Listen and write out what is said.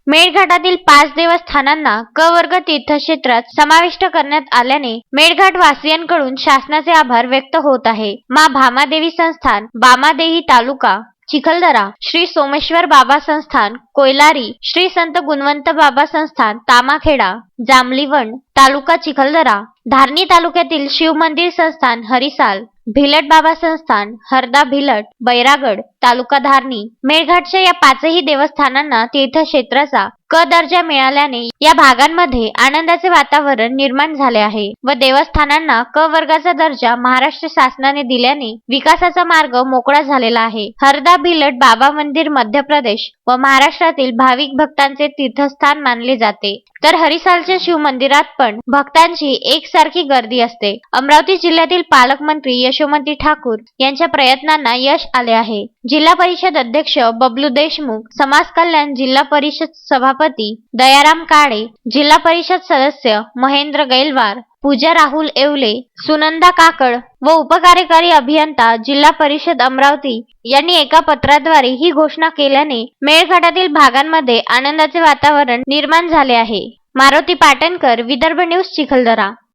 मेळघाटातील 5 देवस्थानांना क वर्ग तीर्थक्षेत्रात समाविष्ट करण्यात आल्याने मेळघाट वासियांकडून शासनाचे आभार व्यक्त होत आहे। मा भामादेवी संस्थान, बामादेही तालुका चिखलदरा, श्री सोमेश्वर बाबा संस्थान कोयलारी, श्री संत गुणवंत बाबा संस्थान तामाखेडा, जांभलीवण तालुका चिखलदरा, धारणी तालुक्यातील शिव मंदिर संस्थान हरिसाल, भिलट बाबा संस्थान हरदा भिलट, बैरागड तालुका धारणी, मेळघाटच्या या 5ही देवस्थानांना तीर्थक्षेत्राचा क दर्जा मिळाल्याने या भागांमध्ये आनंदाचे वातावरण निर्माण झाले आहे व देवस्थानांना क वर्गाचा दर्जा महाराष्ट्र शासनाने दिल्याने विकासाचा मार्ग मोकळा झालेला आहे। हरदा भिलट बाबा मंदिर मध्य प्रदेश व महाराष्ट्रातील भाविक भक्तांचे तीर्थस्थान मानले जाते, तर हरिसालच्या शिव मंदिरात पण भक्तांची एकसारखी गर्दी असते। अमरावती जिल्ह्यातील पालकमंत्री यशोमती ठाकूर यांच्या प्रयत्नांना यश आले आहे। जिल्हा परिषद अध्यक्ष बबलू देशमुख, समाज कल्याण जिल्हा परिषद सभापती दयाराम काळे, जिल्हा परिषद सदस्य महेंद्र गैलवार, पूजा राहुल येवले, सुनंदा काकड व उपकार्यकारी अभियंता जिल्हा परिषद अमरावती यांनी एका पत्राद्वारे ही घोषणा केल्याने मेळघाटातील भागांमध्ये आनंदाचे वातावरण निर्माण झाले आहे। मारुती पाटणकर, विदर्भ न्यूज, चिखलदरा।